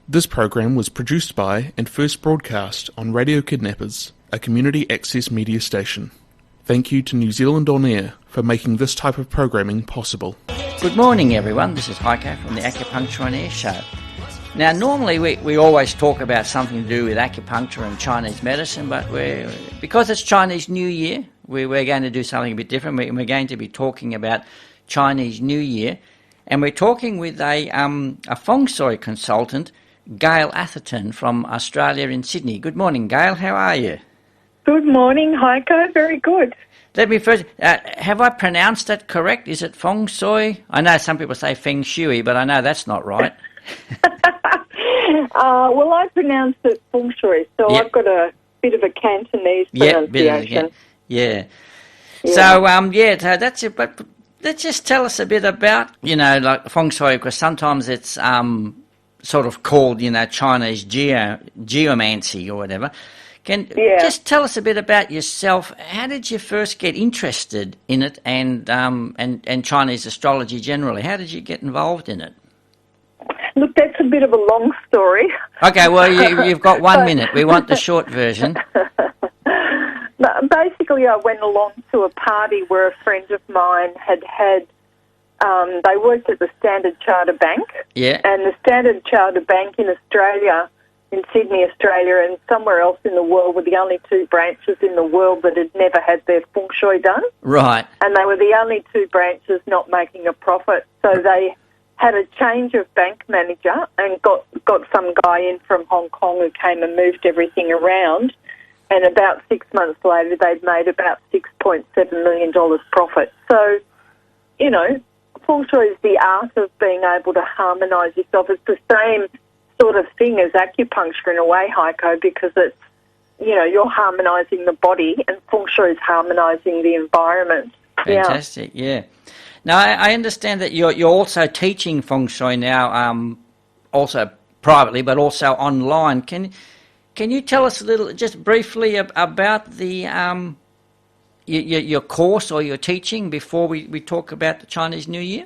This program was produced by and first broadcast on Radio Kidnappers, a community access media station. Thank you to New Zealand On Air for making this type of programming possible. Good morning, everyone. This is Heiko from the Acupuncture On Air show. Now, normally we always talk about something to do with acupuncture and Chinese medicine, but because it's Chinese New Year, we're going to do something a bit different. We're going to be talking about Chinese New Year, and we're talking with a Feng Shui consultant, Gayle Atherton from Australia in Sydney. Good morning, Gayle. How are you? Good morning, Heiko. Very good. Let me first, have I pronounced that correct? Is it Feng Shui? I know some people say Feng Shui, but I know that's not right. Well, I pronounced it Feng Shui, so yep. I've got a bit of a Cantonese pronunciation. Yeah. So, so that's it. But let's just tell us a bit about, like Feng Shui, because sometimes it's sort of called, Chinese geomancy or whatever. Just tell us a bit about yourself. How did you first get interested in it and Chinese astrology generally? How did you get involved in it? Look, that's a bit of a long story. Okay, well, you've got 1 minute. We want the short version. Basically, I went along to a party where a friend of mine had they worked at the Standard Chartered Bank. Yeah. And the Standard Chartered Bank in Australia, in Sydney, Australia, and somewhere else in the world were the only two branches in the world that had never had their Feng Shui done. Right. And they were the only two branches not making a profit. So they had a change of bank manager and got some guy in from Hong Kong who came and moved everything around. And about 6 months later, they'd made about $6.7 million profit. So, Feng Shui is the art of being able to harmonise yourself. It's the same sort of thing as acupuncture in a way, Heiko, because it's, you're harmonising the body and Feng Shui is harmonising the environment. Fantastic, yeah. Now, I understand that you're also teaching Feng Shui now, also privately, but also online. Can you tell us a little, just briefly, about the your course or your teaching before we talk about the Chinese New Year?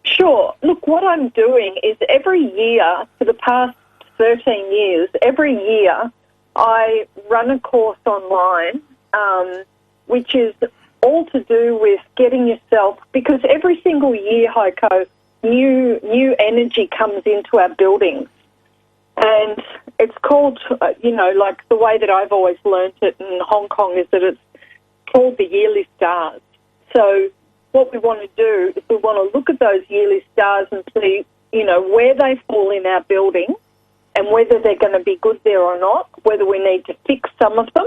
Sure. Look, what I'm doing is every year, for the past 13 years, every year I run a course online, which is all to do with getting yourself, because every single year, Heiko, new energy comes into our buildings. And it's called, like the way that I've always learnt it in Hong Kong is that it's called the yearly stars. So what we want to do is we want to look at those yearly stars and see, where they fall in our building and whether they're going to be good there or not, whether we need to fix some of them,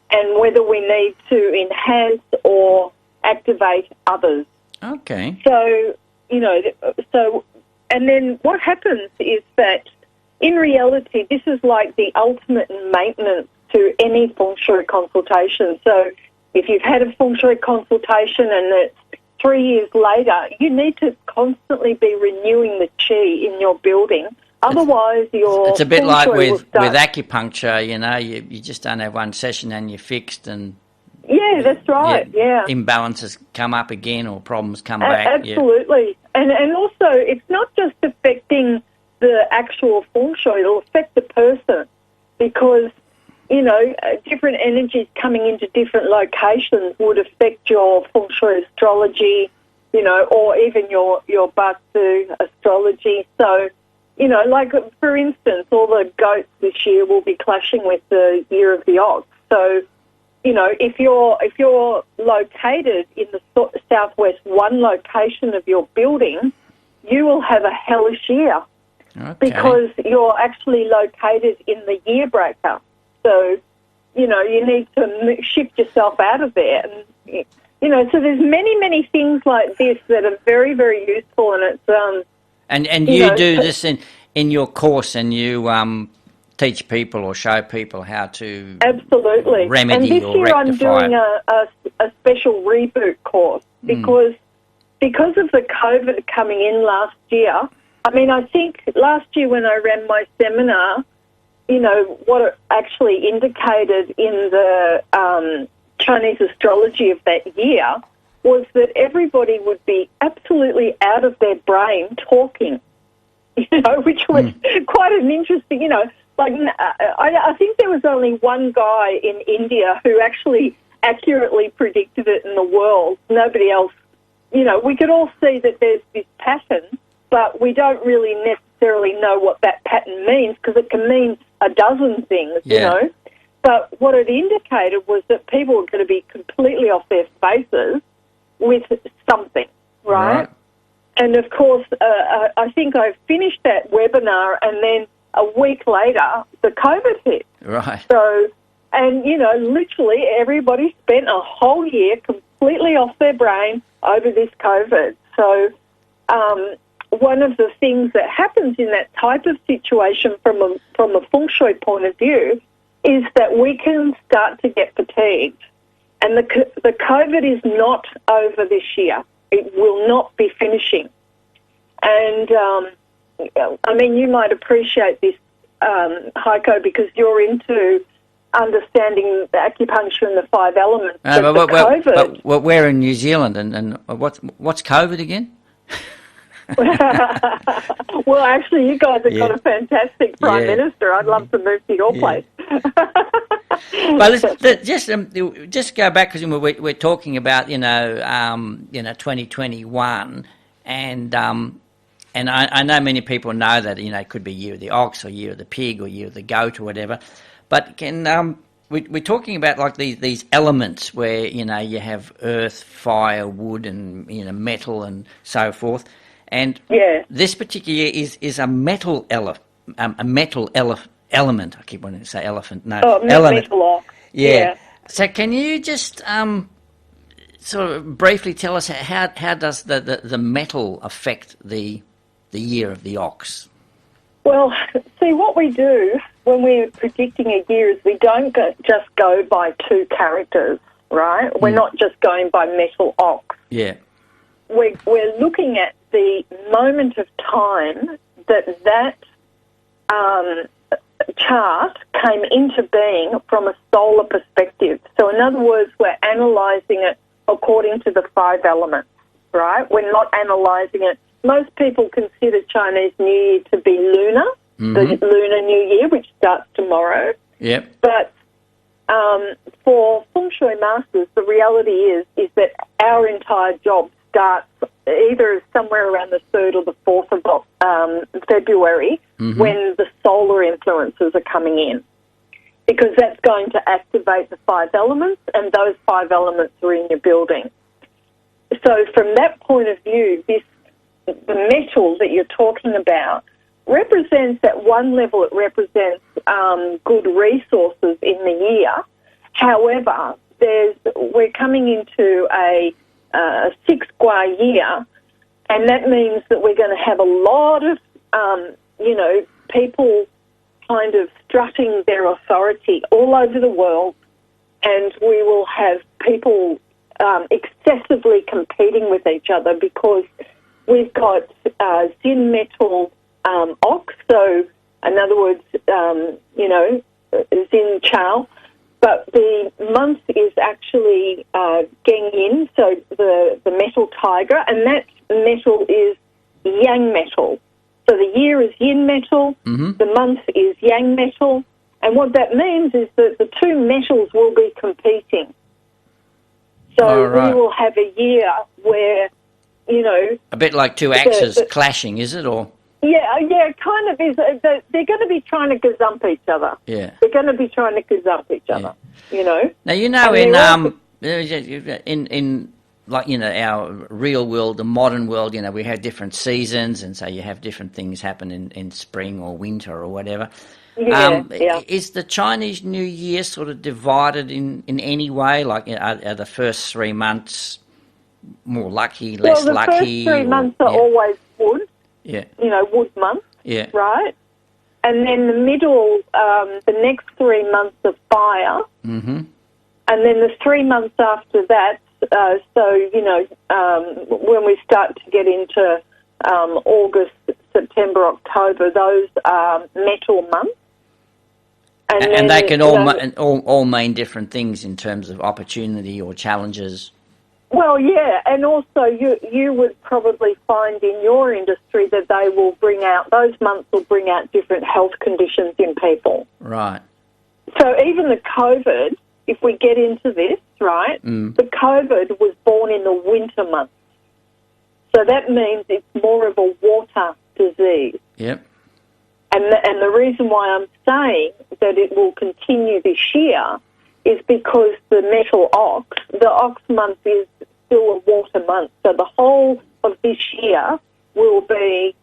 and whether we need to enhance or activate others. Okay. So, and then what happens is that in reality, this is like the ultimate maintenance to any Feng Shui consultation. So if you've had a Feng Shui consultation and it's 3 years later, you need to constantly be renewing the qi in your building. Otherwise, it's a bit Feng like Shui with acupuncture, you just don't have one session and you're fixed and... Yeah, that's right, yeah. Imbalances come up again or problems come back. Absolutely. Yeah. And also, it's not just affecting the actual Feng Shui, it'll affect the person because, different energies coming into different locations would affect your Feng Shui astrology, or even your Batsu astrology. So, like, for instance, all the goats this year will be clashing with the year of the ox. So, if you're located in the southwest one location of your building, you will have a hellish year. Okay. Because you're actually located in the year breaker. So, you need to shift yourself out of there. And, so there's many things like this that are very, very useful. And it's... And you do this in your course and you teach people or show people how to absolutely remedy or rectify. And this year I'm doing a special Reboot course because of the COVID coming in last year. I mean, I think last year when I ran my seminar, what it actually indicated in the Chinese astrology of that year was that everybody would be absolutely out of their brain talking. which was quite an interesting, like I think there was only one guy in India who actually accurately predicted it in the world. Nobody else, we could all see that there's this pattern, but we don't really necessarily know what that pattern means because it can mean a dozen things, But what it indicated was that people were going to be completely off their faces with something, right? And, of course, I think I finished that webinar and then a week later the COVID hit. Right. So, and, literally everybody spent a whole year completely off their brain over this COVID. So one of the things that happens in that type of situation from a Feng Shui point of view is that we can start to get fatigued. And the COVID is not over this year. It will not be finishing. And, you might appreciate this, Heiko, because you're into understanding the acupuncture and the 5 elements. But we're in New Zealand, and what's COVID again? Well, actually, you guys have got a fantastic Prime Minister. I'd love to move to your place. Well, just go back because we're talking about 2021, and I know many people know that it could be year of the ox or year of the pig or year of the goat or whatever, but we're talking about like these elements where you have earth, fire, wood, and metal and so forth. And this particular year is a metal element. I keep wanting to say elephant. No, element. Metal ox. Yeah. So can you just sort of briefly tell us how does the metal affect the year of the ox? Well, see, what we do when we're predicting a year is we don't just go by 2 characters, right? We're not just going by metal ox. Yeah. We're looking at the moment of time that chart came into being from a solar perspective. So in other words, we're analysing it according to the 5 elements, right? We're not analysing it. Most people consider Chinese New Year to be lunar, the Lunar New Year, which starts tomorrow. Yep. But for Feng Shui masters, the reality is that our entire job starts either somewhere around the 3rd or the 4th of February when the solar influences are coming in, because that's going to activate the 5 elements, and those 5 elements are in your building. So from that point of view, the metal that you're talking about represents, at one level, it represents good resources in the year. However, we're coming into a 6 Gua year, and that means that we're going to have a lot of, people kind of strutting their authority all over the world, and we will have people excessively competing with each other because we've got Zin metal ox, so in other words, Zin Chao, but the month is actually Geng Yin, so the metal tiger, and that metal is Yang metal. So the year is Yin metal, the month is Yang metal, and what that means is that the 2 metals will be competing. So we will have a year where, a bit like 2 axes clashing, is it, or? Yeah, kind of is. They're going to be trying to gazump each other. Yeah. They're going to be trying to gazump each other, Now, in our real world, the modern world, we have different seasons, and so you have different things happen in spring or winter or whatever. Is the Chinese New Year sort of divided in any way? Like, are the first 3 months more lucky, less lucky? Well, the first 3 months are always wood. Yeah. Wood month. Yeah. Right? And then the middle, the next 3 months are fire. Mm-hmm. And then the 3 months after that, when we start to get into August, September, October, those are metal months. And they can all mean different things in terms of opportunity or challenges. Well, yeah, and also you would probably find in your industry that they will bring out, those months will bring out different health conditions in people. Right. So even the COVID, if we get into this, right, the COVID was born in the winter months. So that means it's more of a water disease. Yep. And the reason why I'm saying that it will continue this year is because the the ox month is still a water month. So the whole of this year will be,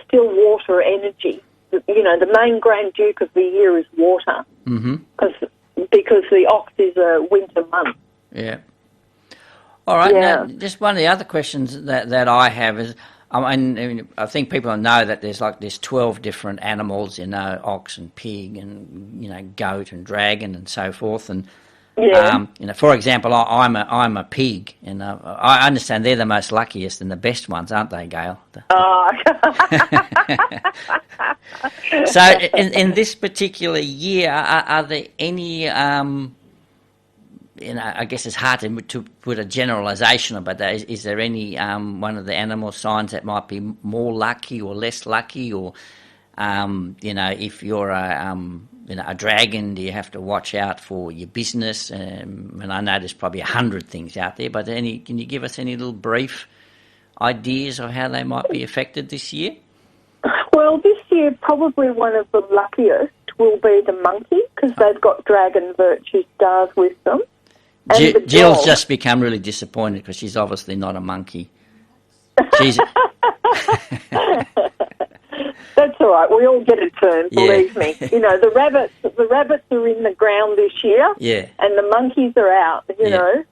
still water energy. The main Grand Duke of the year is water. Mm-hmm. Because the ox is a winter month. Yeah. All right. Yeah. Now, just one of the other questions that I have is, I think people know that there's 12 different animals, ox and pig and, goat and dragon and so forth. And, for example, I'm a pig, and I understand they're the most luckiest and the best ones, aren't they, Gayle? So in this particular year, are there any, I guess it's hard to put a generalisation on, but is there any one of the animal signs that might be more lucky or less lucky, or if you're a dragon, do you have to watch out for your business? And I know there's probably 100 things out there, but can you give us any little brief ideas of how they might be affected this year? Well, this year probably one of the luckiest will be the monkey, because they've got dragon virtue stars with them. Jill's just become really disappointed because she's obviously not a monkey. She's That's all right. We all get a turn, believe me. The rabbits are in the ground this year, and the monkeys are out. You know,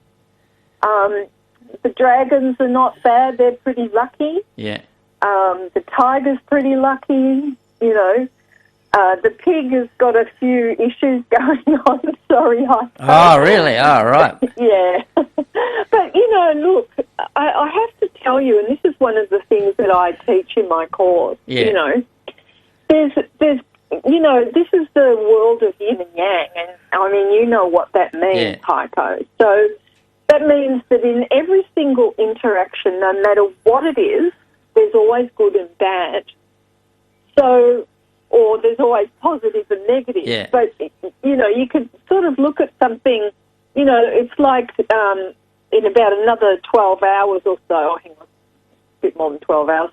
the dragons are not bad; they're pretty lucky. Yeah. The tiger's pretty lucky. The pig has got a few issues going on. Sorry, Heiko. Oh, really? Oh, right. Yeah. But, look, I have to tell you, and this is one of the things that I teach in my course, there's this is the world of yin and yang, and, you know what that means, Heiko. So that means that in every single interaction, no matter what it is, there's always good and bad. So... or there's always positive and negative. Yeah. But, you could sort of look at something, it's like in about another 12 hours or so, hang on, a bit more than 12 hours,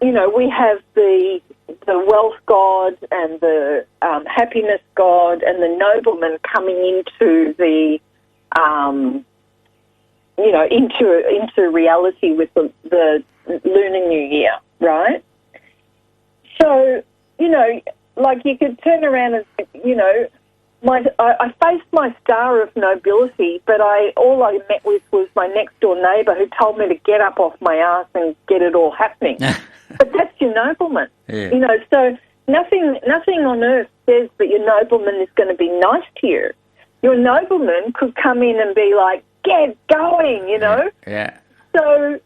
we have the wealth god and the happiness god and the nobleman coming into the, into reality with the Lunar New Year, right? So, you could turn around and, I faced my star of nobility, but all I met with was my next door neighbour who told me to get up off my arse and get it all happening. But that's your nobleman. Yeah. So nothing on earth says that your nobleman is going to be nice to you. Your nobleman could come in and be like, get going, Yeah. So...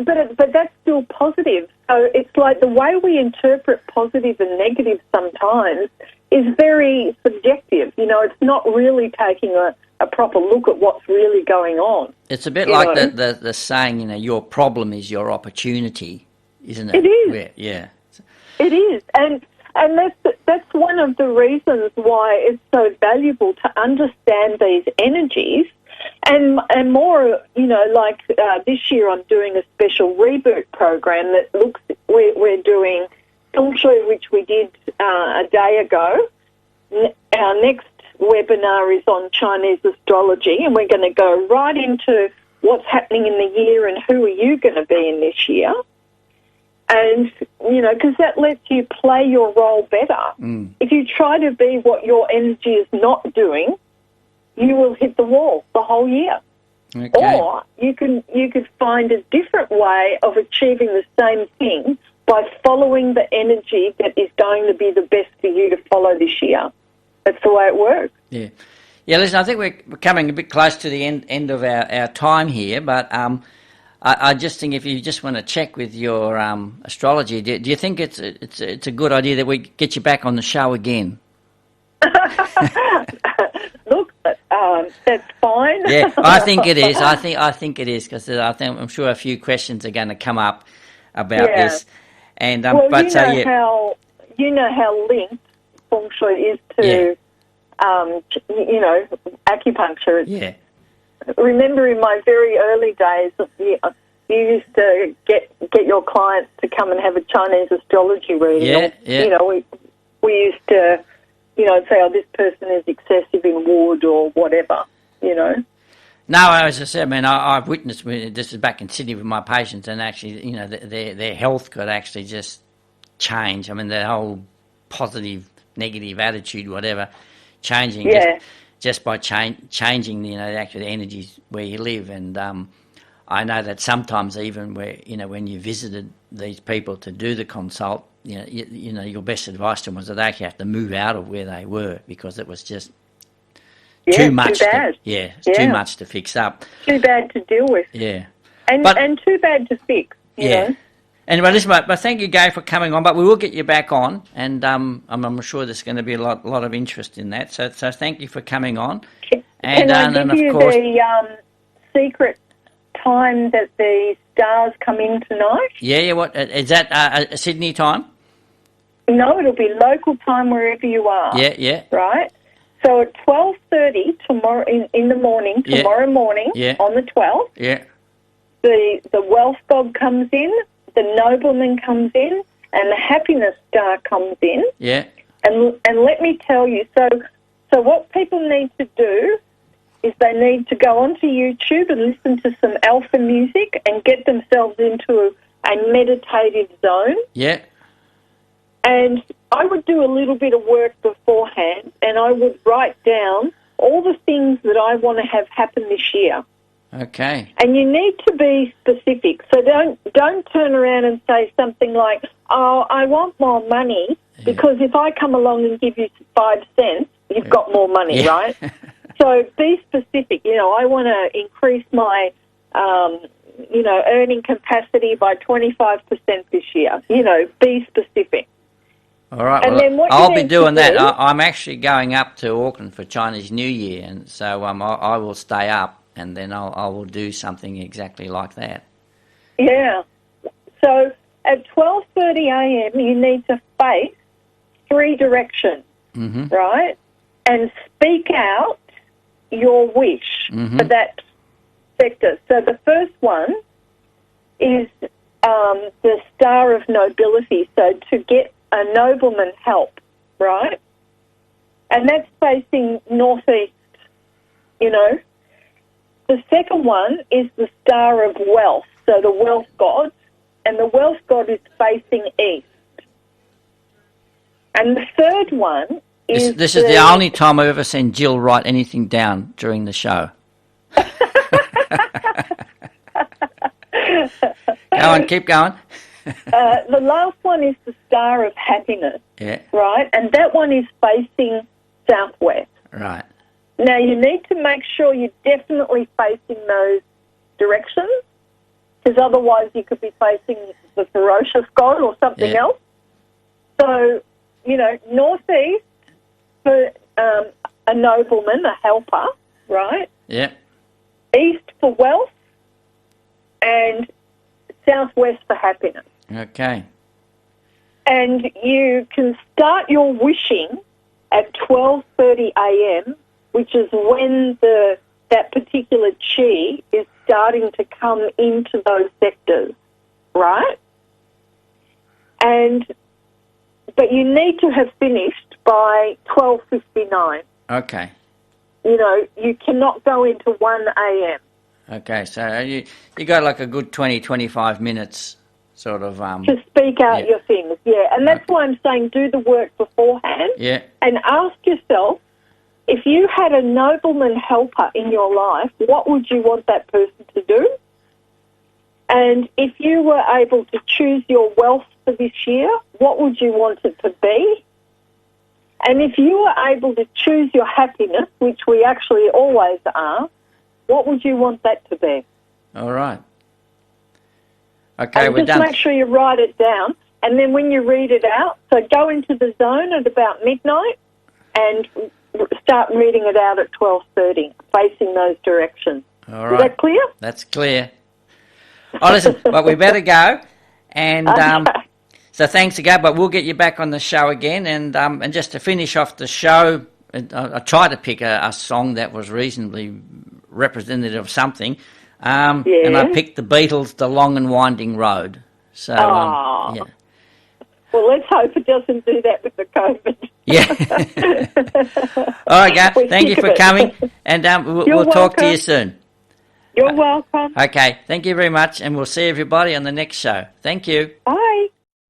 But that's still positive. So it's like the way we interpret positive and negative sometimes is very subjective. It's not really taking a proper look at what's really going on. It's a bit like the saying, your problem is your opportunity, isn't it? It is. Yeah. It is. And that's one of the reasons why it's so valuable to understand these energies. And more, this year I'm doing a special Reboot program that we're doing Feng Shui, which we did a day ago. Our next webinar is on Chinese astrology, and we're going to go right into what's happening in the year and who are you going to be in this year. And, because that lets you play your role better. If you try to be what your energy is not doing, you will hit the wall the whole year. Okay. Or you could find a different way of achieving the same thing by following the energy that is going to be the best for you to follow this year. That's the way it works. Yeah. Yeah, listen, I think we're coming a bit close to the end of our time here, but I just think if you just want to check with your astrology, do you think it's a good idea that we get you back on the show again? Look, that's fine. Yeah, I think it is. I think it is because I'm sure a few questions are going to come up about this. And well, but how linked Feng Shui is to acupuncture. Yeah. Remember, in my very early days, you used to get your clients to come and have a Chinese astrology reading. Yeah. We used to, say, oh, this person is excessive in wood or whatever. No, as I said, I've witnessed, this is back in Sydney with my patients, and actually, their health could actually just change. Their whole positive, negative attitude, whatever, changing just by changing, actually the energies where you live. And I know that sometimes even where, when you visited these people to do the consult, your best advice to them was that they actually have to move out of where they were because it was just too much. Too bad. Too much to fix up. Too bad to deal with. Yeah. And too bad to fix, you know. Anyway, listen, but thank you, Gayle, for coming on. But we will get you back on, and I'm sure there's going to be a lot of interest in that. So thank you for coming on. Can I give you the secret time that the stars come in tonight? Yeah. What is that? Sydney time? No, it'll be local time wherever you are. Yeah. Right. So at 12:30 tomorrow in the morning, tomorrow morning on the 12th. Yeah. The wealth god comes in. The nobleman comes in, and the happiness star comes in. Yeah. And let me tell you, so what people need to do is they need to go onto YouTube and listen to some alpha music and get themselves into a meditative zone. Yeah. And I would do a little bit of work beforehand, and I would write down all the things that I want to have happen this year. Okay. And you need to be specific. So don't turn around and say something like, oh, I want more money, because if I come along and give you 5 cents, you've got more money, right? So be specific. I want to increase my, earning capacity by 25% this year. Be specific. All right. And then what I'll be doing that. I'm actually going up to Auckland for Chinese New Year, and so I will stay up. And then I will do something exactly like that. Yeah. So at 12:30 a.m. you need to face 3 directions, right? And speak out your wish for that sector. So the first one is the star of nobility. So to get a nobleman help, right? And that's facing northeast, The second one is the star of wealth, so the wealth god, and the wealth god is facing east. And the third one is... This is the only time I've ever seen Jill write anything down during the show. Go on, keep going. The last one is the star of happiness, right? And that one is facing southwest. Right. Now, you need to make sure you're definitely facing those directions, because otherwise you could be facing the ferocious god or something else. So, northeast for a nobleman, a helper, right? Yeah. East for wealth, and southwest for happiness. Okay. And you can start your wishing at 12:30 a.m., which is when that particular chi is starting to come into those sectors, right? But you need to have finished by 12:59. Okay. You cannot go into 1 a.m. Okay, so you got like a good 20, 25 minutes sort of... to speak out your things, And that's why I'm saying do the work beforehand. Yeah. And ask yourself, if you had a nobleman helper in your life, what would you want that person to do? And if you were able to choose your wealth for this year, what would you want it to be? And if you were able to choose your happiness, which we actually always are, what would you want that to be? All right. Okay, and we're just done. Make sure you write it down. And then when you read it out, so go into the zone at about midnight and start reading it out at 12:30, facing those directions. All Is right. that clear? That's clear. Oh, listen, but we better go. And so thanks again, but we'll get you back on the show again. And just to finish off the show, I tried to pick a song that was reasonably representative of something. And I picked the Beatles' The Long and Winding Road. So, yeah. Well, let's hope it doesn't do that with the COVID. Yeah. All right, Gayle. Thank you for coming. And we'll talk to you soon. You're welcome. Okay. Thank you very much. And we'll see everybody on the next show. Thank you. Bye.